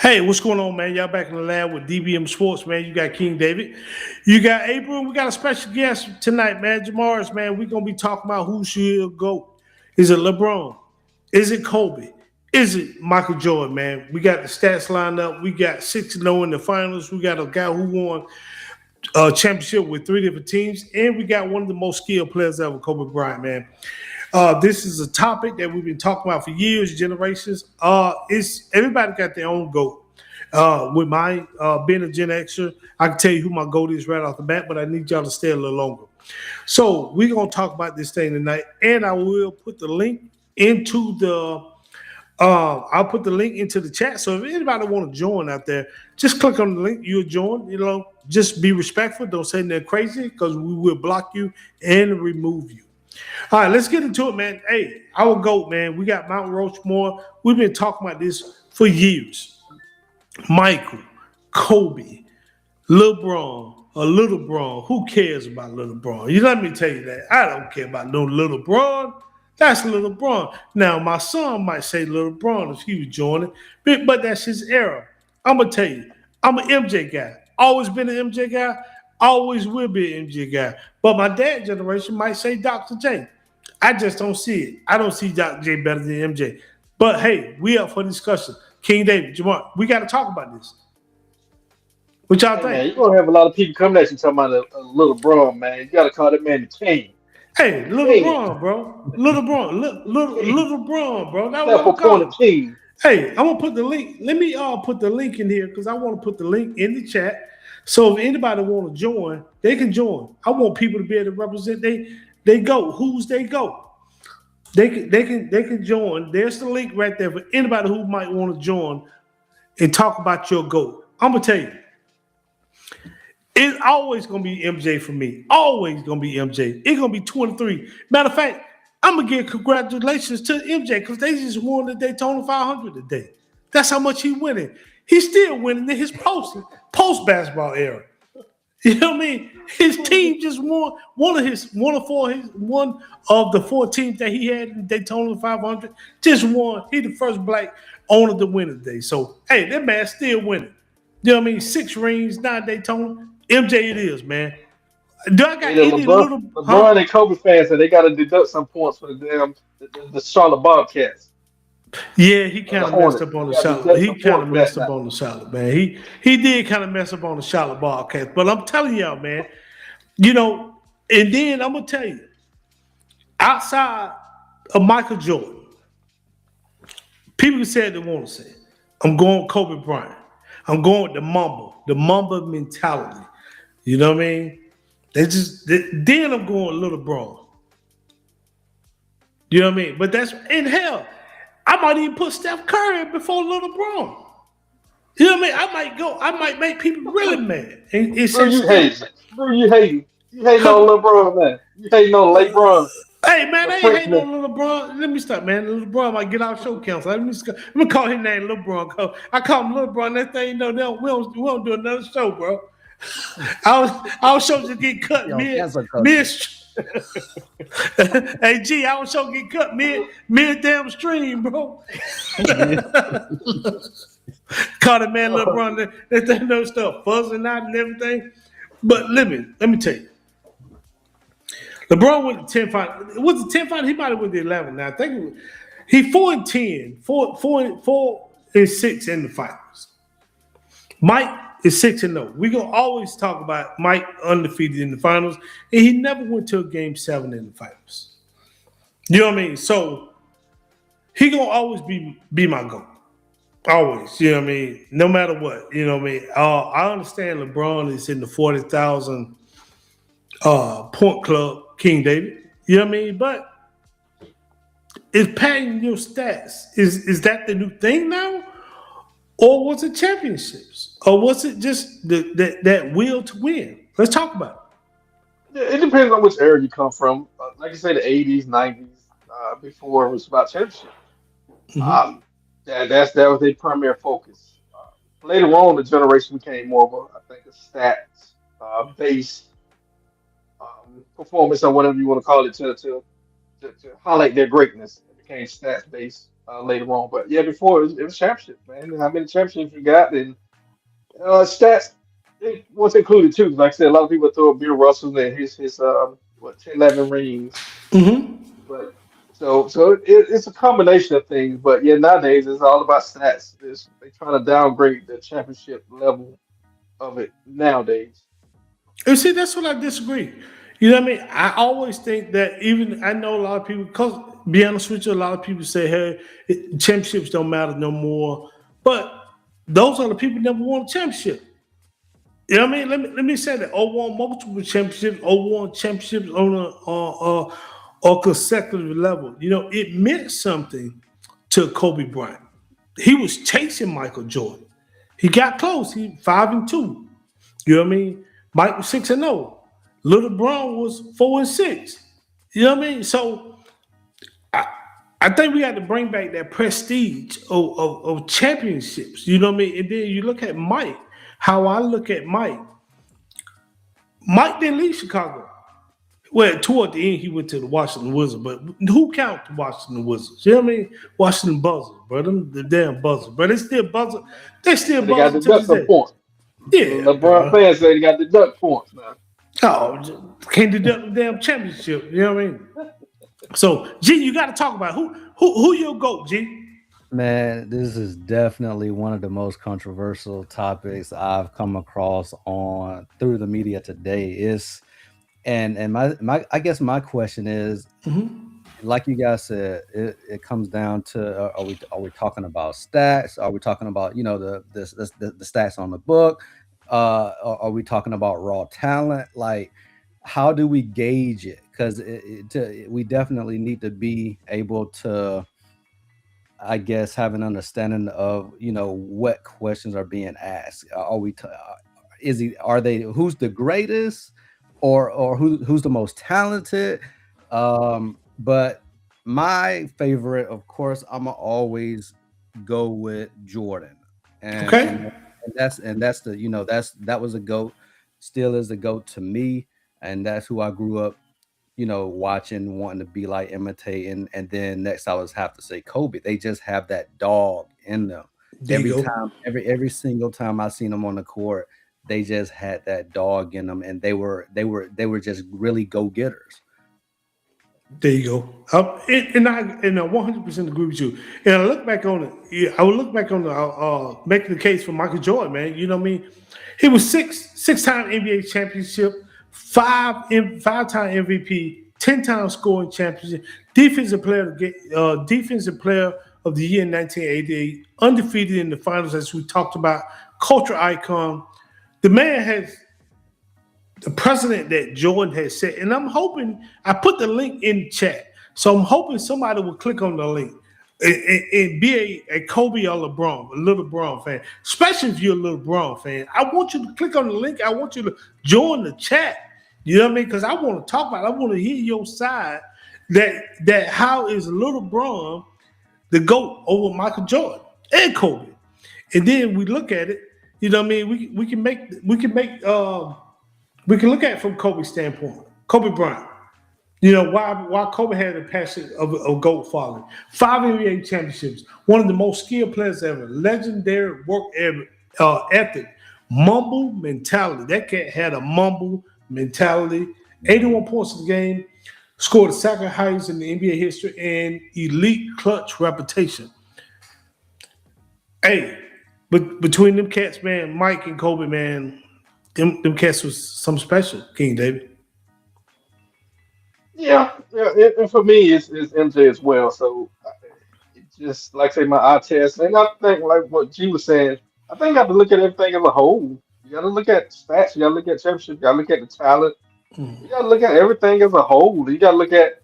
Hey, what's going on, man? Y'all back in the lab with DBM Sports, man. You got King David. You got April. We got a special guest tonight, man. Jamaris, man. We're going to be talking about who should go. Is it LeBron? Is it Kobe? Is it Michael Jordan, man? We got the stats lined up. We got 6-0 in the finals. We got a guy who won a championship with 3 different teams. And we got one of the most skilled players ever, Kobe Bryant, man. This is a topic that we've been talking about for years, generations. It's everybody got their own goat. With my being a Gen Xer, I can tell you who my goat is right off the bat, but I need y'all to stay a little longer. So we're gonna talk about this thing tonight, and I will put the link into the. I'll put the link into the chat. So if anybody want to join out there, just click on the link. You'll join. Just be respectful. Don't say they're crazy because we will block you and remove you. All right, let's get into it, man. Hey, our GOAT, man. We got Mount Rushmore. We've been talking about this for years. Michael, Kobe, LeBron, or Little Bron. Who cares about Little Bron? You let me tell you that. I don't care about no Little Bron. That's Little Bron. Now, my son might say Little Bron if he was joining, but that's his era. I'm going to tell you, I'm an MJ guy. Always been an MJ guy. Always will be an MJ guy. But my dad generation might say Dr. J. I just don't see it. I don't see Dr. J better than MJ. But hey, we up for discussion. King David, Jamar, we got to talk about this. What y'all think? Man, you're going to have a lot of people coming at you talking about a Little Bron, man. You got to call that man the king. Hey, Little Bron, bro. Little Bron. Little Bron, bro. That was the king. Hey, I'm going to put the link. Let me put the link in here because I want to put the link in the chat. So if anybody want to join, they can join. I want people to be able to represent they go. Who's they go? They can join. There's the link right there for anybody who might want to join and talk about your goal. I'm gonna tell you, it's always gonna be MJ for me. Always gonna be MJ. It's gonna be 23. Matter of fact, I'm gonna give congratulations to MJ because they just won the Daytona 500 today. That's how much he winning. He's still winning in his post basketball era. You know what I mean? His team just won one of the 4 teams that he had in Daytona 500. Just won. He the first black owner to win today. So hey, that man still winning. You know what I mean? 6 rings, 9 Daytona. MJ it is, man. Do I got any LeBron and Kobe fans said they got to deduct some points for the Charlotte Bobcats. Yeah, he kind of messed up on the Charlotte. He kind of messed up on the Charlotte, man. He did kind of mess up on the Charlotte Bobcats. But I'm telling y'all, man, and then I'm gonna tell you, outside of Michael Jordan, people said they want to say, I'm going with Kobe Bryant. I'm going with the Mamba mentality. You know what I mean? Then I'm going with Little Bron. You know what I mean? But that's in hell. I might even put Steph Curry before Little Bron. You know what I mean? I might make people really mad. You hate no Little Bron, man. You hate no late Bron. Hey, man, I ain't hating on Little Bron. Let me stop, man. Little Bron might get out show council. Let me call his name Little Bron. I call him Little Bron. That thing, we don't do another show, bro. Our show just get cut mid. Hey, G, our show get cut mid damn stream, bro. Call the man Little Bron. That no stuff fuzzing out and everything. But let me tell you. LeBron went to 10 finals. It was the 10 finals. He might have went to 11. Now I think he 4-10, 4-6 in the finals. Mike is 6-0. We're gonna always talk about Mike undefeated in the finals, and he never went to a game 7 in the finals. You know what I mean? So he gonna always be my GOAT. Always, you know what I mean? No matter what, you know what I mean? I understand LeBron is in the 40,000 point club. King David, you know what I mean? But is padding your stats, is that the new thing now? Or was it championships? Or was it just that will to win? Let's talk about it. Yeah, it depends on which era you come from. Like I say, the 80s, 90s, before it was about championship. Mm-hmm. That was their primary focus. Later on, the generation became more of I think, a stats based performance or whatever you want to call it to highlight their greatness. It became stats based. later on. But yeah, before it was championships, man. And how many championships you got and stats it was included too. Like I said, a lot of people throw Bill Russell and his what 10, 11 rings, Mm-hmm. but it's a combination of things. But yeah, nowadays it's all about stats. They trying to downgrade the championship level of it nowadays. And see, that's what I disagree. You know what I mean? I always think that even I know a lot of people, because be honest with you, a lot of people say, hey, championships don't matter no more. But those are the people that never won a championship. You know what I mean? Let me say that. Or won multiple championships, or won championships on a consecutive level. You know, it meant something to Kobe Bryant. He was chasing Michael Jordan. He got close. He 5-2. You know what I mean? Mike was 6-0. Little Brown was 4-6. You know what I mean? So I think we got to bring back that prestige of championships. You know what I mean? And then you look at Mike. How I look at Mike. Mike didn't leave Chicago. Well, toward the end, he went to the Washington Wizards, but who count the Washington Wizards? You know what I mean? Washington Buzzards, bro. Them the damn Buzzards. But they still buzzer. They still But they got buzzer to deduct this some day. points. Yeah, LeBron bro. fans say they got deduct points now. Oh, can't deduct the damn championship. You know what I mean? So, G, you got to talk about who your goat, G. Man, this is definitely one of the most controversial topics I've come across on through the media today. Is and my I guess my question is, Mm-hmm. like you guys said, it comes down to are we talking about stats? Are we talking about the stats on the book? Or are we talking about raw talent? Like, how do we gauge it? Because we definitely need to be able to, I guess, have an understanding of what questions are being asked. Are we? Is he? Are they? Who's the greatest, or who's the most talented? But my favorite, of course, I'ma always go with Jordan, and Okay. and that's the that was a goat, still is a goat to me, and that's who I grew up watching, wanting to be like, imitating. And then next, I was have to say Kobe. They just have that dog in them. There you Every go. time, every single time I seen them on the court, they just had that dog in them, and they were just really go getters. There you go. And I 100% agree with you. And I look back on it. Yeah, I would look back on the making the case for Michael Jordan, man. You know what I mean? He was six-time NBA championship, five-time MVP, 10-time scoring championship, defensive player of the year in 1988, undefeated in the finals, as we talked about, culture icon. The man has the precedent that Jordan has set. And I'm hoping I put the link in the chat. So I'm hoping somebody will click on the link and be a Kobe or LeBron, a little LeBron fan, especially if you're a little LeBron fan. I want you to click on the link. I want you to join the chat. You know what I mean? Because I want to talk about it. I want to hear your side that how is little Bron the GOAT over Michael Jordan and Kobe. And then we look at it, you know what I mean? We can look at it from Kobe's standpoint. Kobe Bryant. You know, why Kobe had a passion of GOAT following. 5 NBA championships, one of the most skilled players ever, legendary work ethic, mumble mentality. That cat had a mumble mentality. 81 points in the game, scored the second highest in the NBA history, and elite clutch reputation. Hey, but between them cats, man, Mike and Kobe, man, them cats was something special, King David. Yeah, yeah, and for me, it's MJ as well. So it just like say my eye test, and I think like what G was saying, I think you have to look at everything as a whole. You got to look at stats, you got to look at championship, you got to look at the talent, you got to look at everything as a whole. You got to look at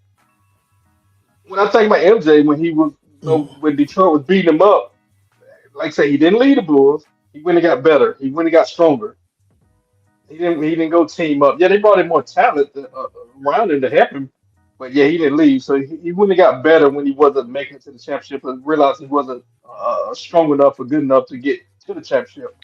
when I think about MJ when he was, when Detroit was beating him up. Like I say, he didn't lead the Bulls. He went and got better. He went and got stronger. He didn't go team up. Yeah, they brought in more talent around him to help him, but yeah, he didn't leave. So he wouldn't have got better when he wasn't making it to the championship and realized he wasn't strong enough or good enough to get to the championship.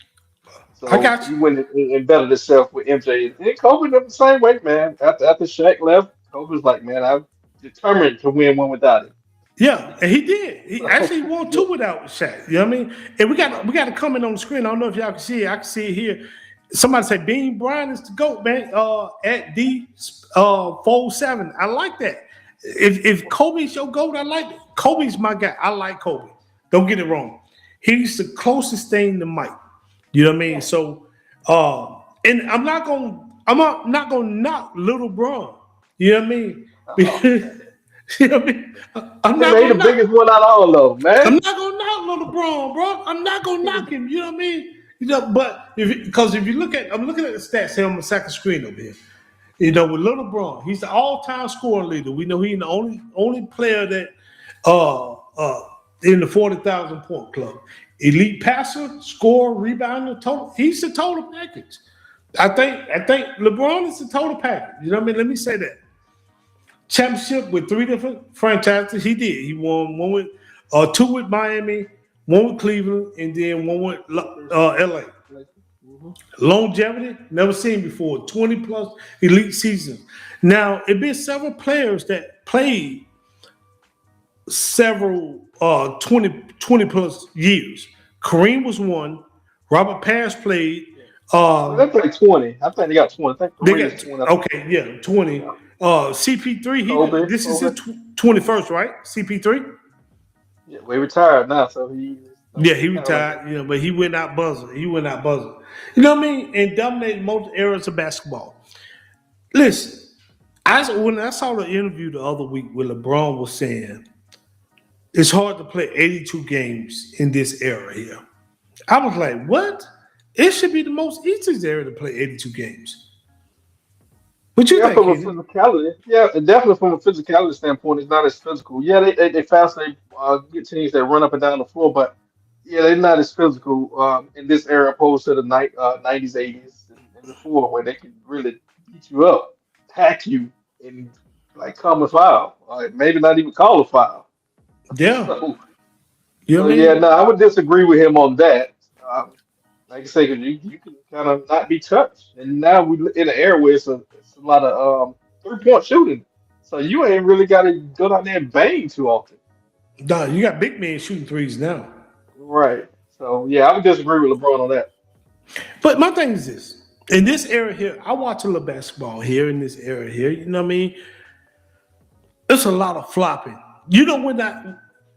I So got he you. went and bettered himself with MJ. And Kobe did the same way, man. After Shaq left, Kobe was like, man, I'm determined to win one without him. Yeah, and he did. He So, actually won yeah, two without Shaq. You know what I mean? And we got a comment on the screen. I don't know if y'all can see it. I can see it here. Somebody say Bean Bryant is the GOAT, man. At D 47. I like that. If Kobe's your GOAT, I like it. Kobe's my guy. I like Kobe. Don't get it wrong. He's the closest thing to Mike. You know what I mean? So and I'm not gonna knock little Bron. You know what I mean? oh, Because man. you know what I mean? I'm They not made the gonna knock. biggest one out of all of them, I'm man. not gonna knock little Braun, bro. I'm not gonna knock him. You know what I mean? But because if you look at, I'm looking at the stats here on the second screen over here. With little Braun, he's the all-time scoring leader. We know he's the only player that in the 40,000 point club. Elite passer, score, rebounder, total. He's the total package. I think LeBron is the total package. You know what I mean? Let me say that championship with three different franchises. He did. He won one with two with Miami, one with Cleveland, and then one with LA. Mhm. Longevity, never seen before. 20 plus elite seasons. Now, it been several players that played several 20 plus years. Kareem was one. Robert Parrish played. Well, Uh, they played 20. I think they got 20. I think they three is got 20. okay, yeah, 20. Yeah. CP3, this is his Kobe. 21st, right? CP3. Yeah, we retired now, so Yeah, he kind of like retired, but he went out buzzing. He went out buzzing. You know what I mean? And dominated most eras of basketball. Listen, when I saw the interview the other week where LeBron was saying it's hard to play 82 games in this era here. I was like, what? It should be the most easiest era to play 82 games. What you yeah, think, from a Kenny? physicality. Yeah, and definitely from a physicality standpoint, it's not as physical. Yeah, they fast, they get teams that run up and down the floor, but yeah, they're not as physical in this era opposed to the 90s, 80s, and before, where they can really beat you up, hack you, and like come a foul, maybe not even call a foul. Yeah. So, You know so what I yeah, mean? no, I would disagree with him on that. Like I say, 'cause you can kind of not be touched, and now we in an era where it's a lot of 3-point shooting, so you ain't really got to go down there and bang too often. Nah, you got big men shooting threes now. Right. So yeah, I would disagree with LeBron on that. But my thing is this. In this era here, I watch a little basketball here in this era here. You know what I mean? It's a lot of flopping. You know when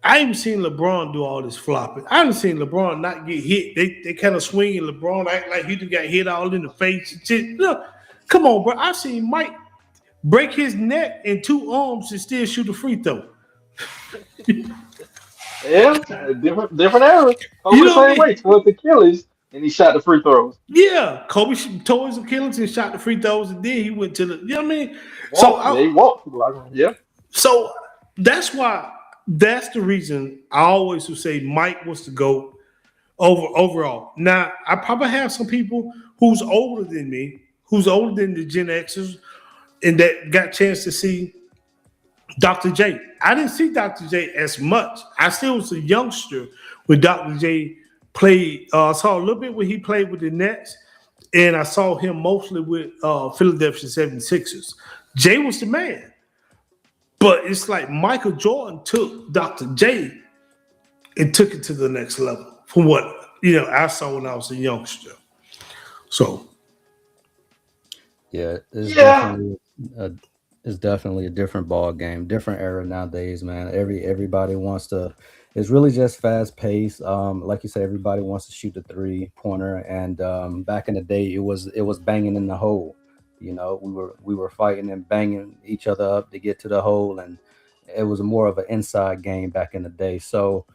I ain't seen LeBron do all this flopping. I haven't seen LeBron not get hit. They kind of swing and LeBron act like he just got hit all in the face. And shit. Look, come on, bro. I seen Mike break his neck in two arms and still shoot a free throw. Yeah, different era. You Kobe the know what I same way, mean? towards the Achilles, and he shot the free throws. Yeah, Kobe tore his Achilles and shot the free throws, and then he went to the. You know what I mean? So Yeah, he walked to the locker room. Yeah. So that's why that's the reason I always would say Mike was the GOAT overall. Now I probably have some people who's older than me, who's older than the Gen Xers, and that got a chance to see Dr. J. I didn't see Dr. J as much. I still was a youngster when Dr. J played. I saw a little bit when he played with the Nets, and I saw him mostly with Philadelphia 76ers. Jay was the man. But it's like Michael Jordan took Dr. J and took it to the next level from what I saw when I was a youngster. So Yeah, Yeah. a it's definitely a different ball game, different era nowadays, man. Everybody wants to. It's really just fast pace. Like you said, everybody wants to shoot the 3 pointer, and back in the day, it was banging in the hole. We were fighting and banging each other up to get to the hole, and it was more of an inside game back in the day. So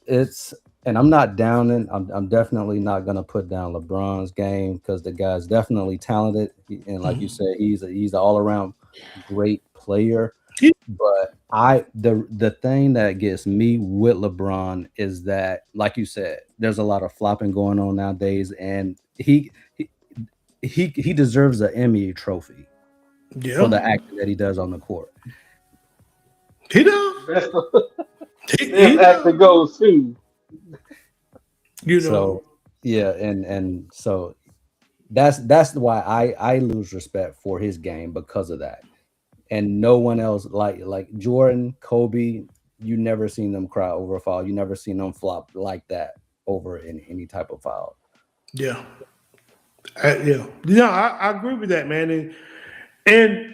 it's and I'm not downing. I'm definitely not gonna put down LeBron's game because the guy's definitely talented, and like you mhm. said, he's an all around great player. He- But the thing that gets me with LeBron is that, like you said, there's a lot of flopping going on nowadays, and he deserves an Emmy trophy for yeah, the acting that he does on the court. he does. Best He best actor does. goes to. You know, So yeah, and so that's why I lose respect for his game because of that. And no one else like Jordan, Kobe. you never seen them cry over a foul. You never seen them flop like that over in any type of foul. Yeah. I agree with that, man. And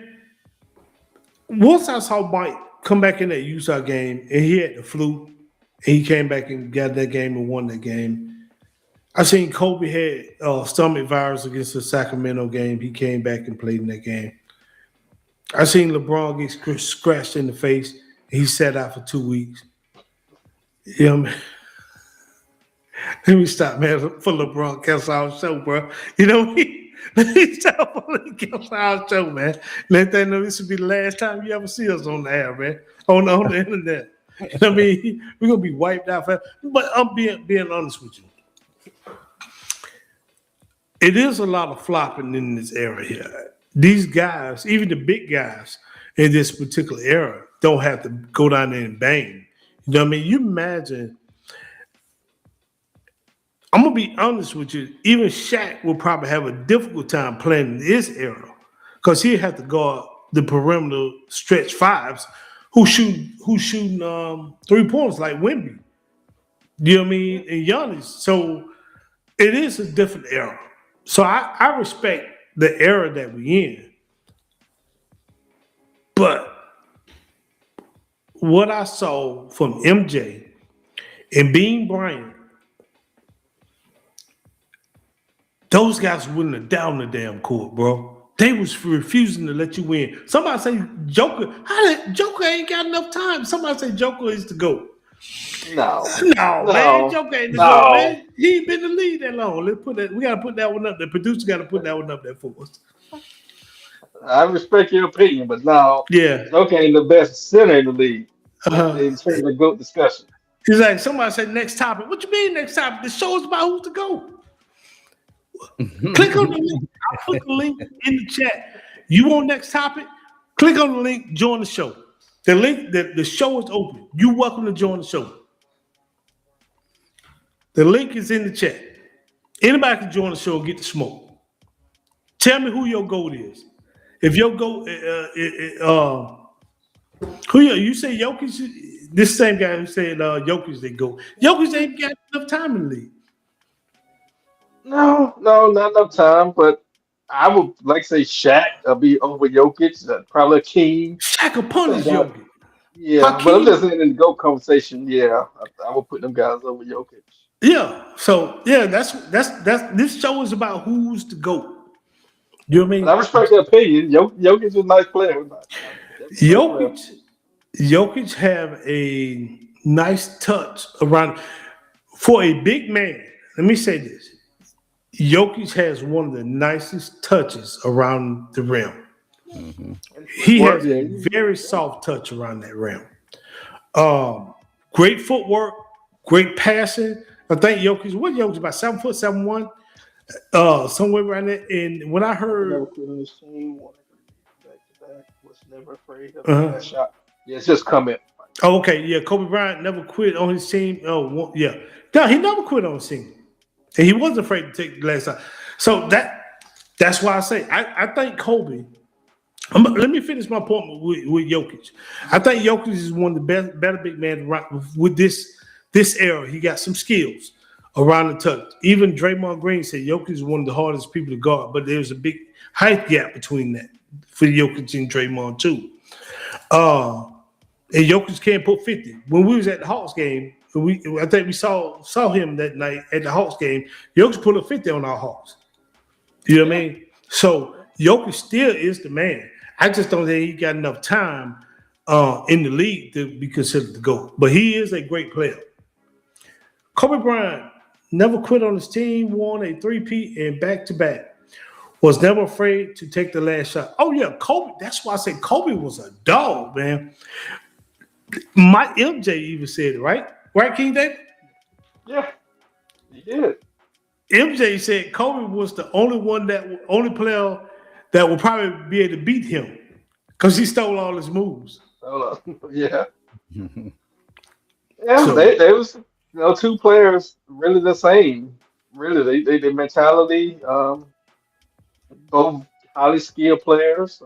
once I saw Mike come back in that Utah game and he had the flu, and he came back and got that game and won that game. I seen Kobe had stomach virus against the Sacramento game. He came back and played in that game. I seen LeBron get scratched in the face. He sat out for 2 weeks. You know what I mean? Let me stop, man, for LeBron cancel our show, bro. You know what I mean? Let me stop for cancel our show, man. Let them know this will be the last time you ever see us on the air, man. On the internet. You know what I mean? We're gonna be wiped out forever. But I'm being honest with you. It is a lot of flopping in this era here. These guys, even the big guys in this particular era, don't have to go down there and bang. You know what I mean? You imagine. I'm gonna be honest with you. Even Shaq will probably have a difficult time playing in this era because he'll have to guard the perimeter stretch fives who shooting 3 pointers like Wemby. You know what I mean? And Giannis. So it is a different era. So I respect the era that we in. But what I saw from MJ and Bean Bryant, those guys wouldn't have down the damn court, bro. They was refusing to let you win. Somebody say Joker. Joker ain't got enough time? Somebody say Joker is the GOAT. No, Man, Joker ain't the GOAT, man. He ain't been in the league that long. Let's put that. We gotta put that one up. The producer gotta put that one up there for us. I respect your opinion, but now Yeah. Joker ain't the best center in the league in terms of GOAT discussion. He's like, somebody said next topic. What you mean next topic? The show is about who's the GOAT. Click on the link. I'll put the link in the chat. You want next topic? Click on the link, join the show. The link, the show is open. You're welcome to join the show. The link is in the chat. Anybody can join the show and get the smoke. Tell me who your GOAT is. If your GOAT, you say Jokic, this same guy who said Jokic they GOAT. Jokic ain't got enough time in the league. No, not enough time, but I would like to say Shaq be over Jokic, probably King. Shaq will punish Jokic. Yeah, but I'm just saying in the GOAT conversation, yeah, I would put them guys over Jokic. Yeah, so yeah, that's this show is about who's the GOAT. You know what I mean? But I respect the opinion. Jokic is a nice player. Jokic have a nice touch around for a big man. Let me say this. Jokic has one of the nicest touches around the rim. Mm-hmm. He has a very soft touch around that rim. Great footwork, great passing. I think Jokic about 7 foot, 7'1", somewhere around there. And when I heard, was never afraid of that shot. Yeah, it's just come in. Oh, okay, yeah. Kobe Bryant never quit on his team. Oh, yeah. No, he never quit on his team. And he wasn't afraid to take the last time. So that's why I say I think Kobe. Let me finish my point with Jokic. I think Jokic is one of the better big men with this era. He got some skills around the touch. Even Draymond Green said Jokic is one of the hardest people to guard, but there's a big height gap between that for Jokic and Draymond too. And Jokic can't put 50. When we was at the Hawks game, I think we saw him that night at the Hawks game. Jokic put a 50 on our Hawks. You know what I mean? So Jokic still is the man. I just don't think he got enough time in the league to be considered the GOAT. But he is a great player. Kobe Bryant never quit on his team, won a 3-peat and back-to-back. Was never afraid to take the last shot. Oh, yeah, Kobe. That's why I say Kobe was a dog, man. My MJ even said it, right? Right, King David? Yeah, he did. MJ said Kobe was the only player that would probably be able to beat him because he stole all his moves. Yeah. Yeah, so, they was two players really the same. Really, their mentality, both highly skilled players,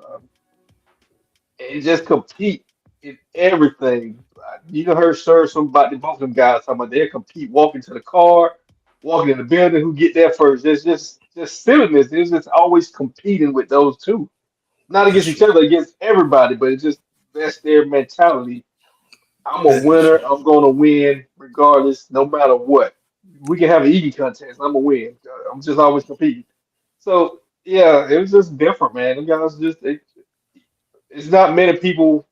and just compete. in everything. You done heard Sir some about the both of them guys talking about they compete walking to the car, walking in the building, who get there first. There's just silliness. There's just always competing with those two. Not against That's each true. other, against everybody, but it's just that's their mentality. I'm a That is winner. true. I'm going to win regardless, no matter what. We can have an eating contest. I'm gonna win. I'm just always competing. So yeah, it was just different, man. Them guys it's not many people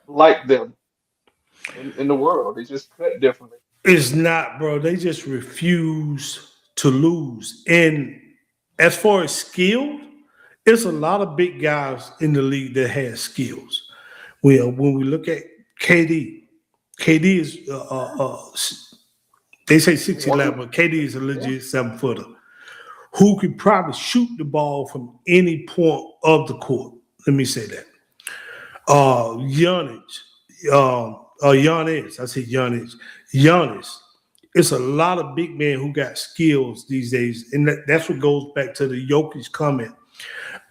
like them in the world. They just cut differently. It's not, bro. They just refuse to lose. And as far as skill, it's a lot of big guys in the league that has skills. Well, when we look at KD, KD is they say 6'11", One, but KD is a yeah, legit 7-footer who could probably shoot the ball from any point of the court. Let me say that. Giannis, Giannis, I say Giannis, Giannis. It's a lot of big men who got skills these days, and that's what goes back to the Jokic comment.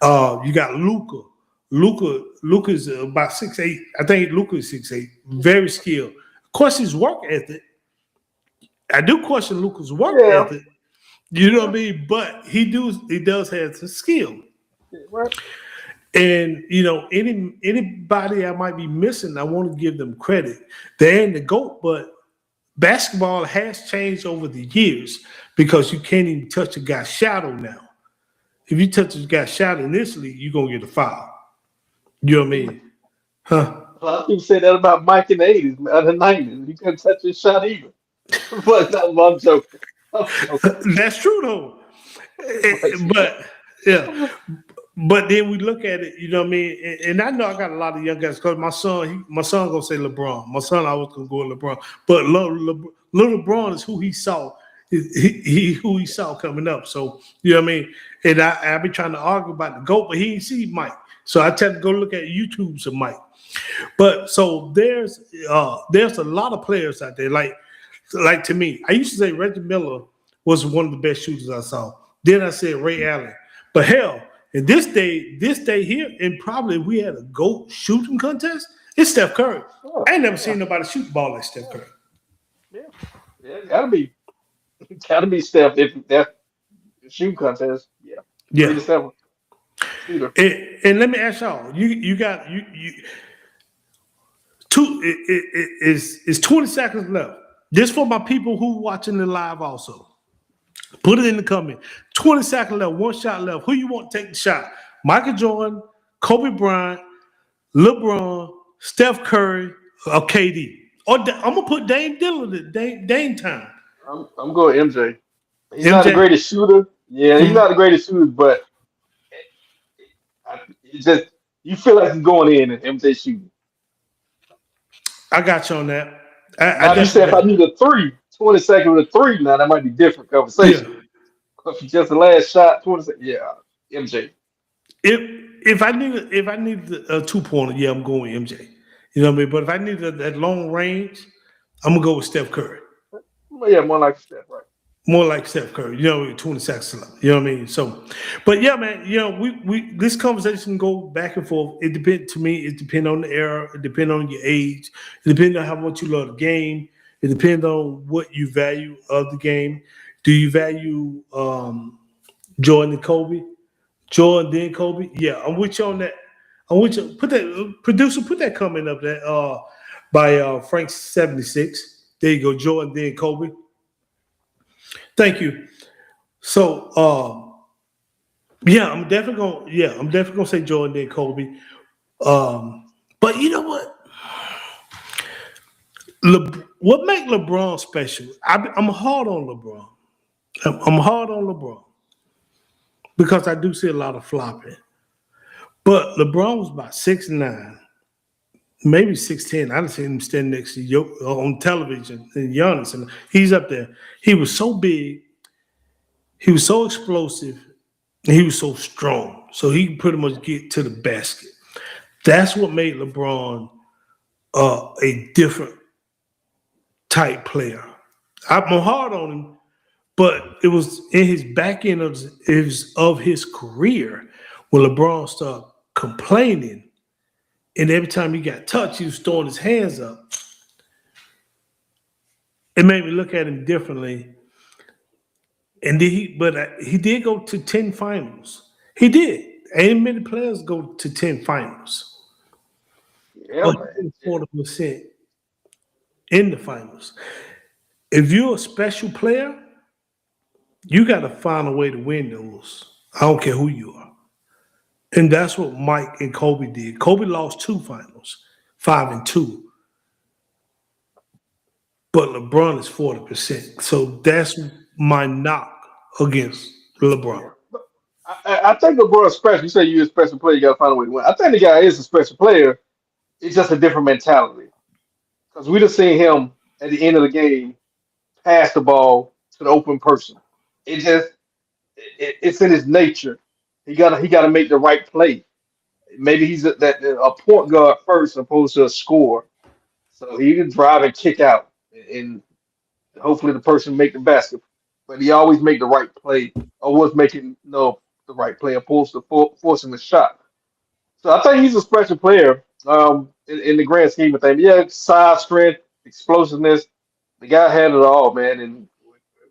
You got Luca. Luca's about 6'8". I think Luca is 6'8". Very skilled. Question his work ethic. I do question Luca's work yeah, ethic. You know what I yeah, mean? But he does have some skill. yeah, right. And anybody I might be missing, I want to give them credit. They ain't the GOAT, but basketball has changed over the years because you can't even touch a guy's shadow now. If you touch a guy's shadow initially, you're gonna get a foul. You know what I mean? Huh? A lot of people say that about Mike in the '80s, the '90s. He couldn't touch his shot either. But no, I'm joking. I'm joking. That's true though. But yeah, But yeah, but then we look at it, you know what I mean? And I know I got a lot of young guys because my son gonna say LeBron. My son always gonna go with LeBron. But little LeBron is who he saw. He who he saw coming up. So you know what I mean? And I be trying to argue about the GOAT, but he didn't see Mike. So I tell him to go look at YouTube's of Mike. But so there's a lot of players out there. Like to me, I used to say Reggie Miller was one of the best shooters I saw. Then I said Ray Allen. But hell, in this day here, and probably if we had a GOAT shooting contest, it's Steph Curry. sure, I ain't never yeah, seen nobody shoot the ball like Steph yeah, Curry. yeah, yeah. Gotta be Steph if that shoe contest. Yeah, three Yeah. to seven shooter. And let me ask y'all, you got you two it's 20 seconds left. This for my people who watching the live also. Put it in the comment. 20 seconds left, one shot left. Who you want to take the shot? Michael Jordan, Kobe Bryant, LeBron, Steph Curry, or KD. Or I'm gonna put Dame Dillon at Dame time. I'm going MJ. He's not the MJ. greatest shooter. Yeah, he's not the greatest shooter, but it's just you feel like he's going in and MJ shooting. I got you on that. I Now, if you say definitely if I got need a three, 20 seconds with a three, now that might be different you. conversation. Yeah. If it's just the last shot, 20 seconds, yeah, MJ. If I need a 2-pointer, yeah, I'm going MJ. You know what I mean? But if I need that long range, I'm gonna go with Steph Curry. Well, yeah, more like Steph, right? More like Steph Curry, 20 seconds left. You know what I mean? So, but yeah, man, we this conversation go back and forth. It depends to me. It depends on the era. It depends on your age. It depends on how much you love the game. It depends on what you value of the game. Do you value Jordan and Kobe? Jordan then Kobe? Yeah, I'm with you on that. I'm with you. Put that producer. Put that comment up there. By Frank 76. There you go. Jordan then Kobe. Thank you. So, I'm definitely gonna say Jordan then Kobe. But you know what? What make LeBron special? I'm hard on LeBron. I'm hard on LeBron because I do see a lot of flopping. But LeBron was about 6'9", maybe 6'10". I done seen him stand next to on television and Giannis, and he's up there. He was so big, he was so explosive, and he was so strong. So he could pretty much get to the basket. That's what made LeBron a different type player. I'm hard on him, but it was in his back end of his career when LeBron started complaining And every time he got touched, he was throwing his hands up. It made me look at him differently. And he did go to 10 finals. He did. Ain't many players go to 10 finals. Yeah, But man. 40% in the finals. If you're a special player, you got to find a way to win those. I don't care who you are. And that's what Mike and Kobe did. Kobe lost 2 finals, 5-2. But LeBron is 40%. So that's my knock against LeBron. I think LeBron's special. You say you're a special player, you got to find a way to win. I think the guy is a special player. It's just a different mentality. Because we just seen him at the end of the game pass the ball to the open person. It's in his nature. He gotta make the right play. Maybe he's a point guard first, opposed to a scorer. So he can drive and kick out, and hopefully the person make the basket. But he always make the right play, or was making the right play, opposed to forcing the shot. So I think he's a special player. In the grand scheme of things, yeah, size, strength, explosiveness. The guy had it all, man. And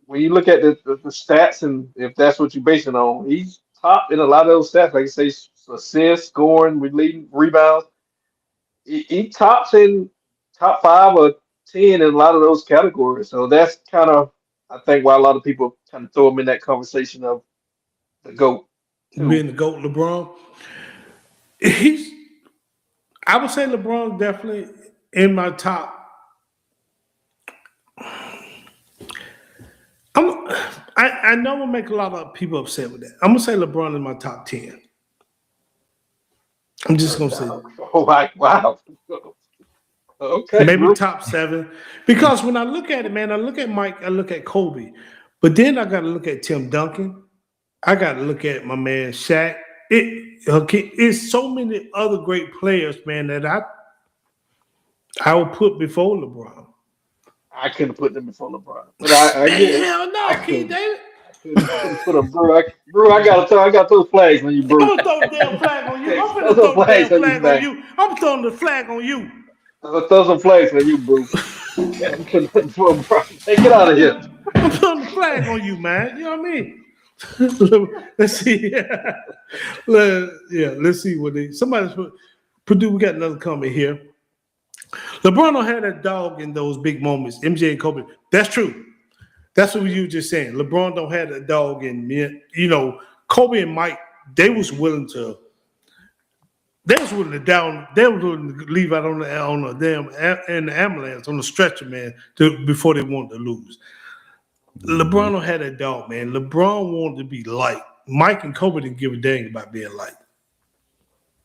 when you look at the stats, and if that's what you're basing on, he's top in a lot of those stats. Like you say, assists, scoring, rebounds. He tops in top 5 or 10 in a lot of those categories. So that's kind of, I think, why a lot of people kind of throw him in that conversation of the GOAT. Being the GOAT, LeBron. I would say LeBron definitely in my top. I know I'm gonna make a lot of people upset with that. I'm gonna say LeBron in my top 10. I'm just gonna say Oh, wow. Okay. maybe top 7. Because when I look at it, man, I look at Mike, I look at Kobe, but then I gotta look at Tim Duncan. I gotta look at my man Shaq. It's so many other great players, man, that I would put before LeBron. I couldn't put them before LeBron, but I get it. Hell no, I King couldn't. David. Couldn't put them, bro. I got those flags on you, bro. I'm gonna throw the damn flag on you. I'm Throw gonna some throw the damn flags on you, flag on you. I'm throwing the flag on you. Throw some flags on you, bro. I'm putting them for LeBron. Hey, get out of here. I'm throwing the flag on you, man. You know what I mean? Let's see. Let's see what somebody's Purdue. We got another comment here. LeBron don't have that dog in those big moments. MJ and Kobe. That's true. That's what you were just saying. LeBron don't have that dog in me. You know, Kobe and Mike, they was willing to leave out on the damn in the ambulance on the stretcher, man, before they wanted to lose. LeBron don't have that dog, man. LeBron wanted to be liked. Mike and Kobe didn't give a dang about being liked.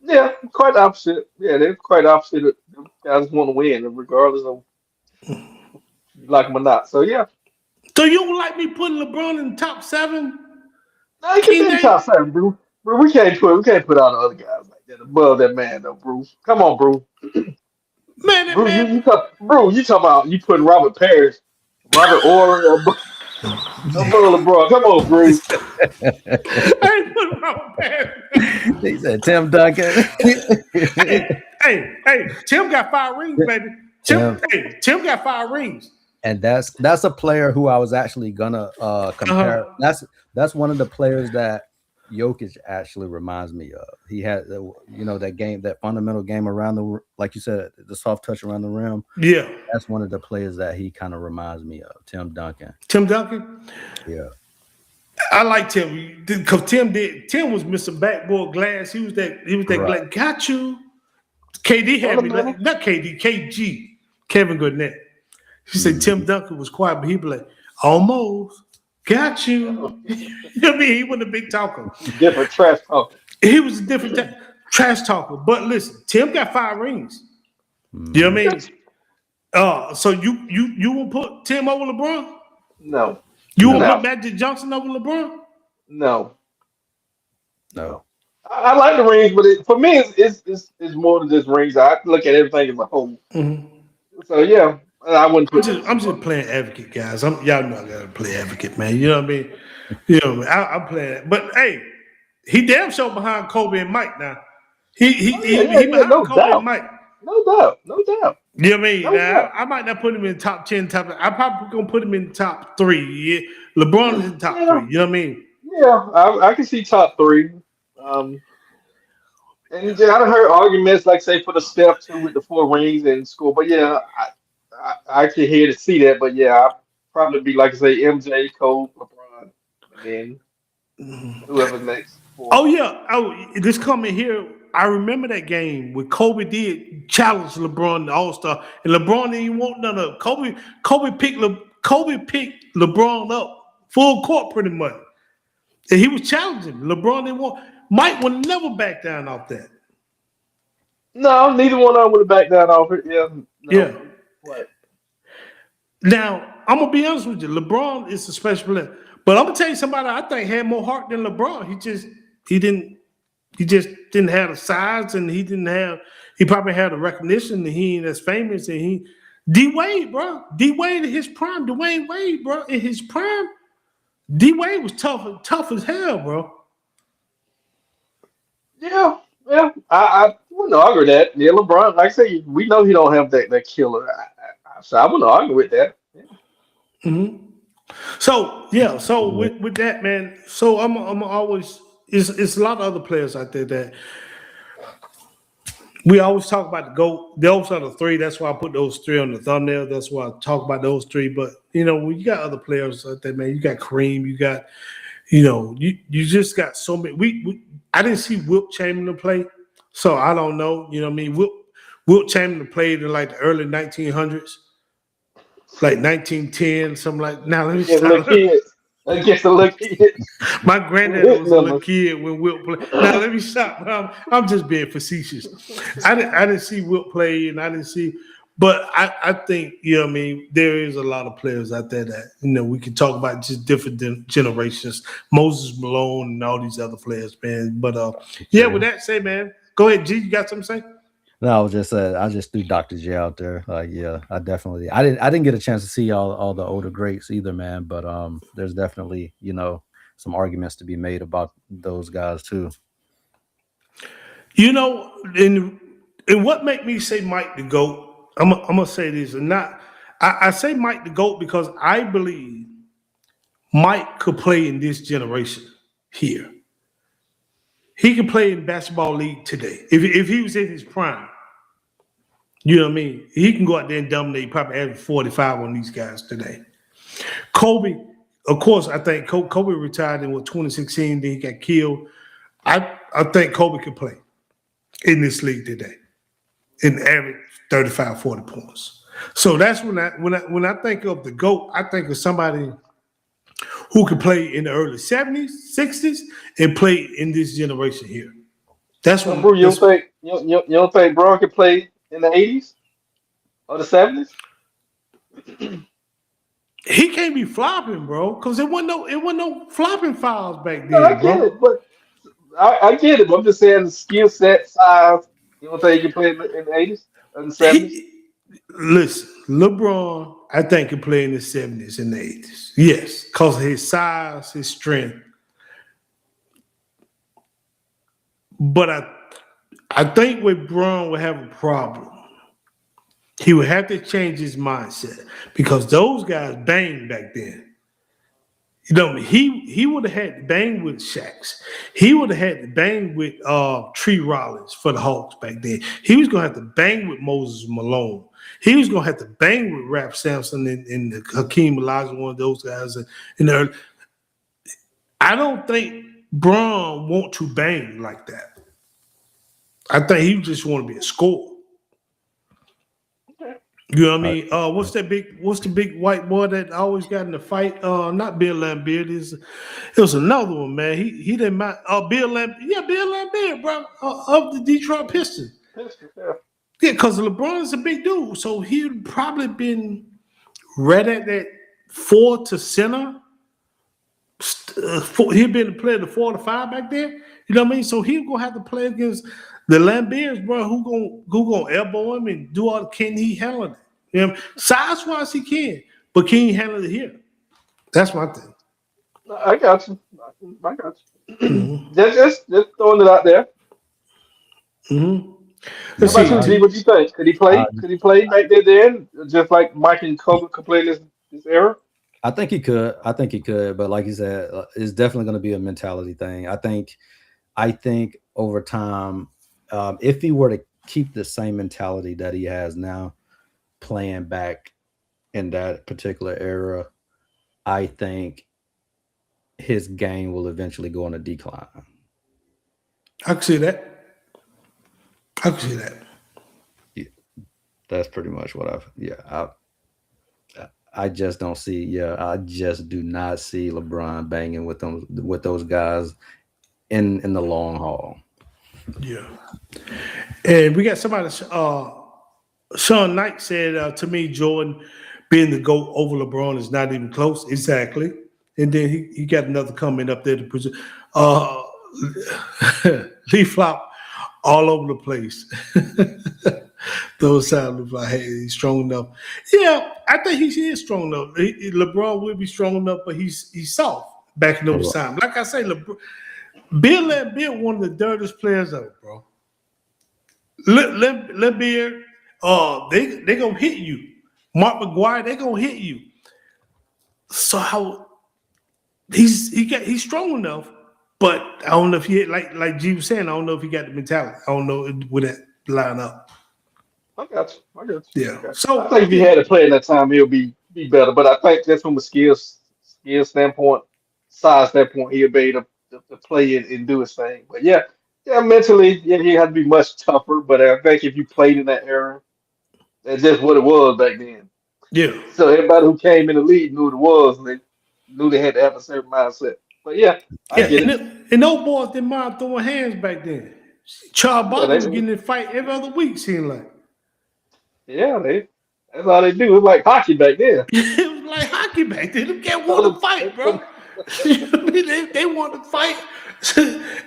Yeah, quite opposite. Yeah, they're quite opposite. Them guys want to win, regardless of you like them or not. So yeah. So you don't like me putting LeBron in the top 7? No, you can be top 7, bro. Bro, we can't put all the other guys like that above that man though, Bruce. Come on, bro. Man, that Bro, man. you talking about you putting Robert Parrish, Robert Ory above LeBron. Come on, Bruce. I ain't putting Robert Parrish. He said Tim Duncan. hey, Tim got 5 rings, baby. Tim got 5 rings. And that's a player who I was actually gonna compare. That's one of the players that Jokic actually reminds me of. He had that game, that fundamental game around the, like you said, the soft touch around the rim. Yeah, that's one of the players that he kind of reminds me of. Tim Duncan. Tim Duncan. Yeah, I like Tim because Tim was missing backboard glass. He was that right. Glass. Got you. KD had me like, not KD, KG, Kevin Garnett. He said Tim Duncan was quiet, but he'd be like, almost. Got you. You know what I mean? He wasn't a big talker. Different trash talker. He was a different trash talker. But listen, Tim got 5 rings. You know what I mean? So you will put Tim over LeBron? No. You will put Magic Johnson over LeBron? No. I like the rings, but for me, it's more than just rings. I look at everything as a whole. Mm-hmm. So yeah. I wouldn't put I'm just playing advocate, guys. Y'all know I gotta play advocate, man. You know what I mean? You know what I mean? I'm playing it. But hey, he damn sure behind Kobe and Mike now. He behind no Kobe and doubt, Mike. no doubt, no doubt. You know what I mean? No Now, doubt. I might not put him in top 10, I probably gonna put him in the top 3. Yeah. LeBron is in the top Yeah, 3. You know what I mean? yeah. I can see top three. Um, and yeah, I done heard arguments like say for the step two with the 4 rings in school, but yeah, I can hear to see that. But yeah, I'll probably be like I say MJ, Cole, LeBron, and then whoever's next for. Oh yeah. Oh, this coming here. I remember that game where Kobe did challenge LeBron the All Star, and LeBron didn't even want none of it. Kobe picked LeBron up full court pretty much, and he was challenging. LeBron didn't want. Mike would never back down off that. No, neither one of them would have backed down off it. Yeah, Yeah. no. What? Now I'm gonna be honest with you. LeBron is a special player, but I'm gonna tell you somebody I think had more heart than LeBron. He didn't He just didn't have the size, and he probably had the recognition, and he ain't as famous. And D Wade, bro. D Wade in his prime. Dwayne Wade, bro, in his prime. D Wade was tough as hell, bro. Yeah, yeah. I wouldn't argue that. Yeah, LeBron, like I say, we know he don't have that killer. So I wouldn't argue with that. Yeah. Hmm. So yeah, so with that, man. So I'm always it's a lot of other players out there that we always talk about the GOAT. Those are the three. That's why I put those three on the thumbnail. That's why I talk about those three. But when you got other players out there, man, you got Kareem, you got, you just got so many. I didn't see Wilt Chamberlain play, so I don't know. You know what I mean? Wilt Chamberlain played in like the early 1900s, like 1910, something like. Now let me Against little stop. kids. Against the little kids. My granddad was a little kid when Wilt played. Now let me stop. I'm just being facetious. I didn't see Wilt play, and I didn't see, but I think what I mean. There is a lot of players out there that we can talk about just different generations. Moses Malone and all these other players, man. But yeah. With that said, man, go ahead, G. You got something to say? No, I just threw Dr. J out there. Yeah, I didn't get a chance to see all the older greats either, man. But there's definitely some arguments to be made about those guys too. And what make me say Mike the GOAT? I'm gonna say this, and I say Mike the GOAT because I believe Mike could play in this generation here. He could play in basketball league today if he was in his prime. You know what I mean? He can go out there and dominate, probably average 45 on these guys today. Kobe, of course, I think Kobe retired in 2016, then he got killed. I think Kobe could play in this league today and average 35, 40 points. So that's when I think of the GOAT, I think of somebody who could play in the early 70s, 60s, and play in this generation here. That's when Bro, you don't think Bron could play in the 80s or the 70s? he can't be flopping, bro, because it wasn't no flopping fouls back then, No, I get bro. it, but I get it. But I'm just saying the skill set, size. You don't think he can play in the 80s or the 70s? Listen, LeBron, I think can play in the 70s and the 80s. Yes, because of his size, his strength. But I think with Braun would have a problem. He would have to change his mindset because those guys banged back then. He would have had to bang with Shaqs. He would have had to bang with Tree Rollins for the Hawks back then. He was going to have to bang with Moses Malone. He was going to have to bang with Rap Sampson and Hakeem Olajuwon, one of those guys. I don't think Braun want to bang like that. I think he just want to be a scorer. You know what I mean? What's the big white boy that always got in the fight? Not Bill Laimbeer. It was another one, man. He didn't mind. Bill Laimbeer. Yeah, Bill Laimbeer, bro, of the Detroit Pistons. Yeah, because LeBron is a big dude, so he'd probably been right at that 4 to center. He'd been playing the 4 to 5 back there. You know what I mean? So he's gonna have to play against the Lambeers, bro. Who gonna elbow him and do all the can he handle it? Size wise he can, but can he handle it here? That's my thing. I got you. I got you. Just throwing it out there. Mm-hmm. How Let's about you, see. G? What you think? Could he play? Uh, Could he play back there then, just like Mike and Kobe could play this era? I think he could. I think he could. But like you said, it's definitely going to be a mentality thing. I think over time, if he were to keep the same mentality that he has now, playing back in that particular era, I think his game will eventually go on a decline. I can see that. I can see that. Yeah, that's pretty much what I just don't see. Yeah, I just do not see LeBron banging with those guys in the long haul. Yeah. And we got somebody. Sean Knight said to me, Jordan being the GOAT over LeBron is not even close. Exactly. And then he got another comment up there to present. Leaf flop all over the place. Those sound like, hey, he's strong enough. Yeah, I think he is strong enough. LeBron will be strong enough, but he's soft back in those times. Like I say, Bill one of the dirtiest players ever, bro. Let Beard, they gonna hit you. Mark McGuire, they gonna hit you. So how he's strong enough, but I don't know if he like G was saying. I don't know if he got the mentality. I don't know would that line up. I got you. Yeah. Okay. So I think if he had to play in that time, he'll be better. But I think just from a skill standpoint, size standpoint, he'll be able to play it and do his thing. But yeah, mentally, yeah, he had to be much tougher. But I think if you played in that era, that's just what it was back then. yeah. So everybody who came in the league knew what it was, and they knew they had to have a certain mindset. But yeah, I Yeah, get it. and those boys didn't mind throwing hands back then. Charles Yeah, Barkley was getting in a fight every other week, seemed like. they that's all they do. It was like hockey back then. It was like hockey back then. They can't want to fight, bro. they want to fight.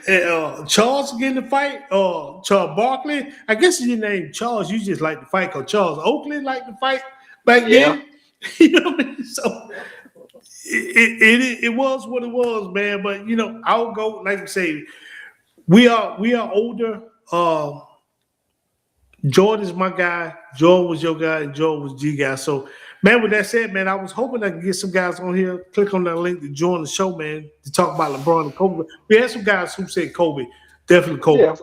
And, Charles getting to fight. Charles Barkley. I guess your name Charles. You just like to fight because Charles Oakley liked to fight back Yeah. then. You know what I mean? So it was what it was, man. But I'll go like I say. We are older. Jordan is my guy. Jordan was your guy, and Jordan was G guy. So, man, with that said, man, I was hoping I could get some guys on here. Click on that link to join the show, man, to talk about LeBron and Kobe. We had some guys who said Kobe, definitely Kobe. Yeah.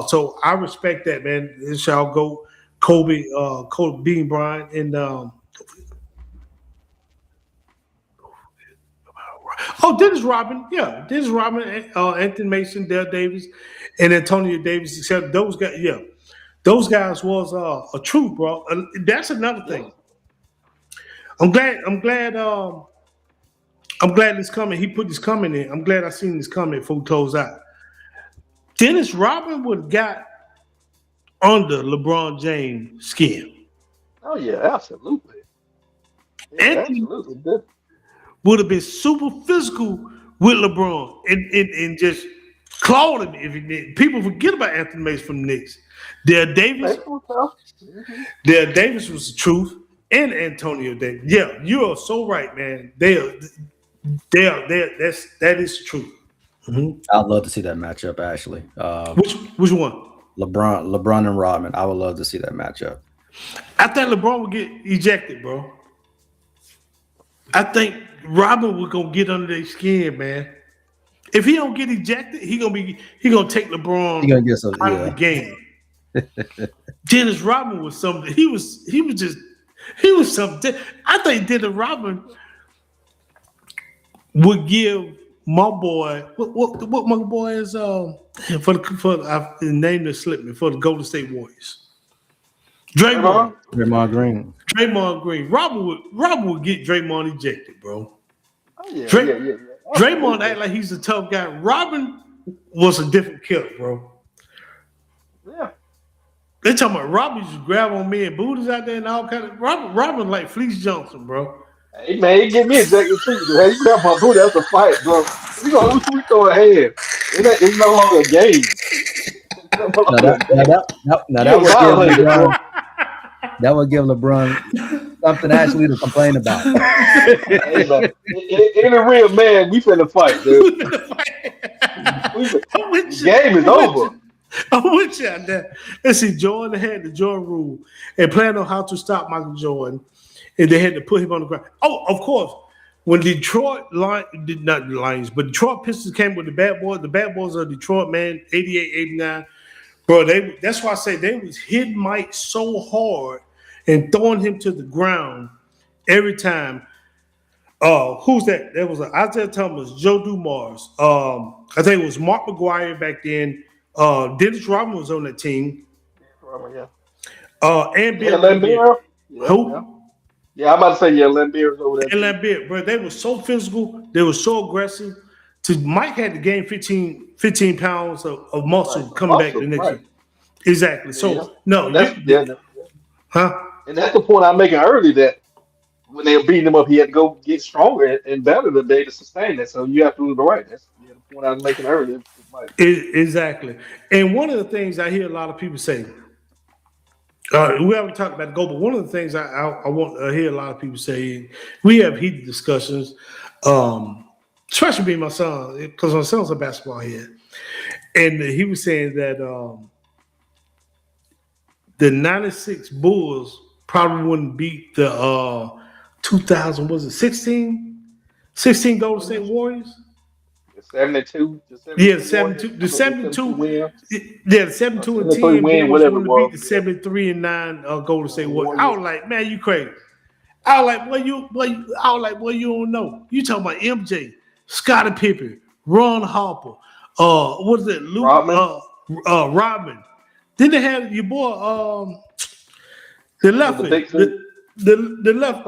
So I respect that, man. It shall go Kobe, being Bryant, and Dennis Rodman, yeah, Dennis Rodman, Anthony Mason, Dale Davis, and Antonio Davis. Except those guys, yeah. Those guys was a truth, bro. That's another thing. I'm glad this coming. He put this coming in. I'm glad I seen this coming before we close out. Dennis Rodman would have got under LeBron James' skin. Oh yeah, absolutely. Yeah, Anthony absolutely. would have been super physical with LeBron and just clawed him if he did. People forget about Anthony Mason from the Knicks. Dale Davis was the truth, and Antonio Davis. Yeah, you are so right, man. That is the truth. Mm-hmm. I'd love to see that matchup. Actually, which one? LeBron and Rodman. I would love to see that matchup. I think LeBron would get ejected, bro. I think Rodman would gonna get under their skin, man. If he don't get ejected, he gonna take LeBron out of the game. Dennis Rodman was something. He was something. I think Dennis Rodman would give my boy what my boy is for the name that slipped me for the Golden State Warriors. Draymond Green. Draymond Green. Robin would get Draymond ejected, bro. Oh, yeah. Draymond act like he's a tough guy. Robin was a different killer, bro. Yeah. They talking about Robin used to grab on me and booties out there and all kind of Robin like Fleece Johnson, bro. Hey man, he get me ejected too. Hey, you grab my booty, that's a fight, bro. We throw a hand. It's no longer a game. That would give LeBron something actually to complain about. Hey, man, any real man, we finna fight, dude. The game is over. I'm with you on that. Let's see, Jordan had the Jordan rule and planned on how to stop Michael Jordan, and they had to put him on the ground. Oh, of course. When Detroit did not the Lions, but Detroit Pistons came with the bad boys of Detroit, man, 88, 89. Bro, that's why I say they was hitting Mike so hard and throwing him to the ground every time. Who's that? There was Isaiah Thomas, Joe Dumars. I think it was Mark McGuire back then. Dennis Rodman was on that team. Yeah. And Yeah, Bill Lambert. Yeah, Who? yeah. Yeah, I'm about to say, yeah, Lambert's over there. And Lambert, bro, they were so physical. They were so aggressive. Mike had to gain 15 pounds of muscle coming back the next year. Exactly. So, no. Huh? And that's the point I'm making early, that when they were beating him up, he had to go get stronger and better to be able to sustain that. So you have to do the right. That's the point I was making earlier. Exactly. And one of the things I hear a lot of people say, we haven't talked about the goal, but one of the things I want to hear a lot of people say, we have heated discussions, especially being my son, because my son's a basketball head. And he was saying that the 96 Bulls probably wouldn't beat the 2000, was it 16 Golden State Warriors? 72. Yeah, 72. The 72. Yeah, the 72 and 10 win, Bulls whatever wouldn't beat the 73 and 9 Golden State Warriors. I was like, man, you crazy. I was like, boy, you don't know. You talking about MJ, Scottie Pippen, Ron Harper, what is it, Luke Rodman. Then they had your boy, the left, the left,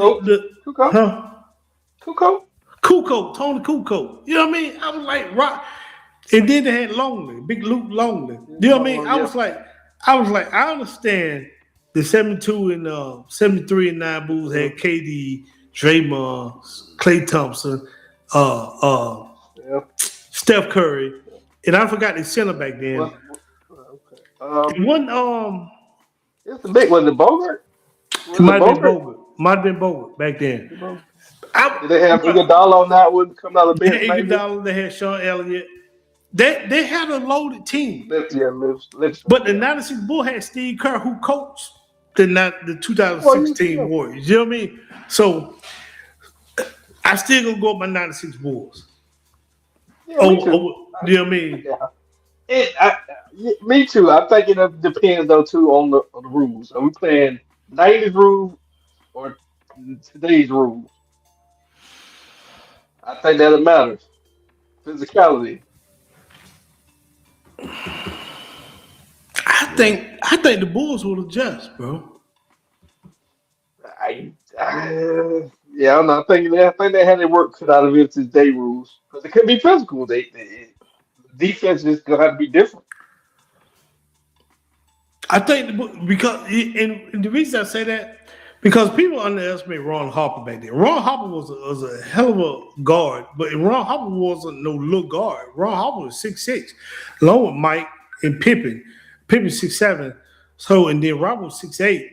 Kukoc, Tony Kukoc. You know what I mean? I was like, rock. And then they had Longley, Big Luke Longley. You know what I mean? I was like, I understand the 72 and 73 and 9 Bulls had KD, Draymond, Klay Thompson, Steph Curry, and I forgot the center back then. It's the big one, the Bogart. It might have been Bogart back then. Did they have Iguodala on that one coming out of the bench? Iguodala, they had Sean Elliott. They had a loaded team. But the 96 Bulls had Steve Kerr, who coached the 2016 Warriors. You know what I mean? So I still gonna go with my 96 Bulls. Yeah, me too. You know what I mean? Me too. I'm thinking it depends though too on the rules. Are we playing 90s rules or today's rules? I think that it matters. Physicality. I think the Bulls will adjust, bro. Yeah, I'm not thinking that. I think they had their work cut out of it today rules because it could be physical. Defense is gonna have to be different. I think because and the reason I say that, because people underestimate Ron Harper back then. Ron Harper was a hell of a guard, but Ron Harper wasn't no little guard. Ron Harper was 6'6", along with Mike and Pippen. Pippen 6'7", so and then Robert was 6'8".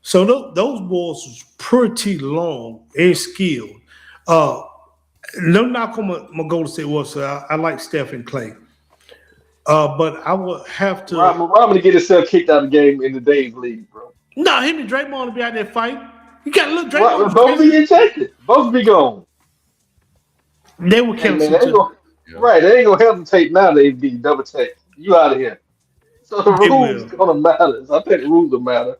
So those boys was pretty long and skilled. No knock on my Golden State Warriors. So I like Steph and Klay. But I would have to. Robin to get himself kicked out of the game in the Days League, bro. No, him and Draymond will be out there fighting. You got to look Draymond. Both be ejected. Both be gone. They will cancel each other. Right, they ain't gonna hesitate now. They be double check. You out of here. So the rules gonna matter. So I think the rules will matter.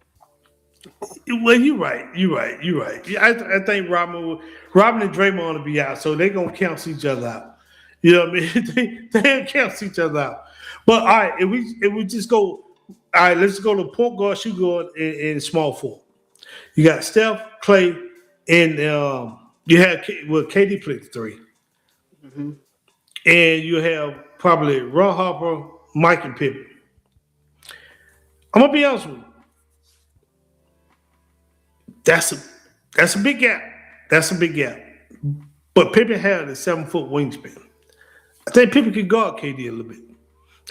Well, you're right. I think Robin and Draymond will be out, so they're gonna cancel each other out. You know what I mean? They cancel each other out. But all right, if we just go, all right, let's go to point guard, shoot guard, and small forward. You got Steph, Klay, and you have KD played 3, and you have probably Ron Harper, Mike, and Pippen. I'm gonna be honest with you. That's a big gap. That's a big gap. But Pippen had a 7-foot wingspan. I think Pippen could guard KD a little bit.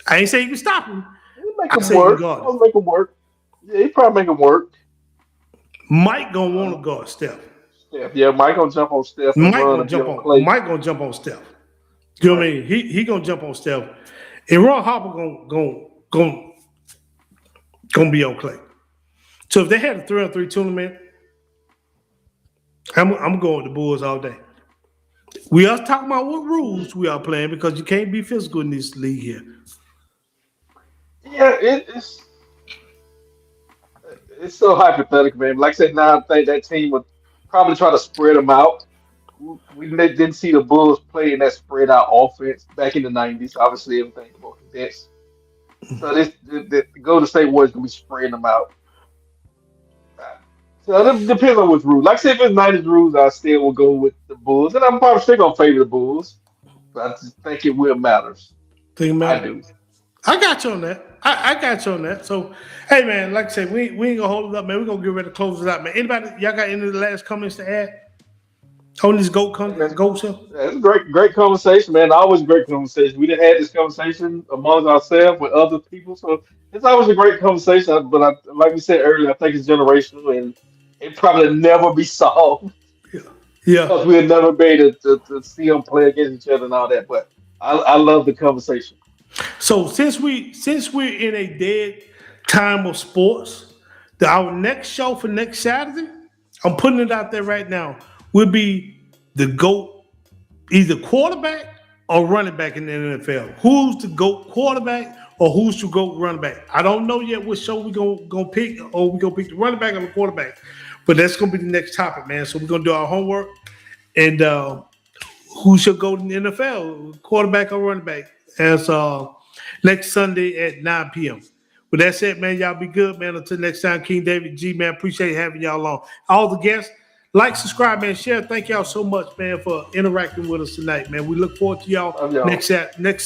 I ain't saying you can stop him. He'll make him work. Yeah, he probably make him work. Mike gonna want to guard Steph. Yeah, Mike gonna jump on Steph. Mike gonna jump on Steph. You know what I mean? He gonna jump on Steph. And Ron Harper gonna gonna be okay. So if they had a 3-on-3 tournament, I'm going with the Bulls all day. We are talking about what rules we are playing because you can't be physical in this league here. Yeah, it's so hypothetical, man. Like I said, now I think that team would probably try to spread them out. We didn't see the Bulls play in that spread out offense back in the '90s. Obviously, everything's more condensed. So the Golden State Warriors gonna be spreading them out. So it depends on which rule. Like I said, if it's '90s rules, I still will go with the Bulls, and I'm probably still gonna favor the Bulls. But I just think it will matters. Think I about it. do. I got you on that. I got you on that. So, hey, man, like I said, we ain't gonna hold it up, man. We're gonna get ready to close it out, man. Anybody, y'all got any of the last comments to add on this GOAT show? Yeah, it's a great conversation, man. Always a great conversation. We done had this conversation among ourselves with other people, so it's always a great conversation. But like we said earlier, I think it's generational, and it probably never be solved Yeah. because we'll never be able to see them play against each other and all that. But I love the conversation. So since we're in a dead time of sports, our next show for next Saturday, I'm putting it out there right now, will be the GOAT, either quarterback or running back in the NFL. Who's the GOAT quarterback or who's the GOAT running back? I don't know yet what show we're gonna pick, or we're gonna pick the running back or the quarterback. But that's gonna be the next topic, man. So we're gonna do our homework and who should go in the NFL, quarterback or running back, as next Sunday at 9 p.m. With that said, man, y'all be good, man. Until next time, King David G, man, appreciate having y'all on. All the guests, like, subscribe, man, share. Thank y'all so much, man, for interacting with us tonight, man. We look forward to y'all Love y'all. next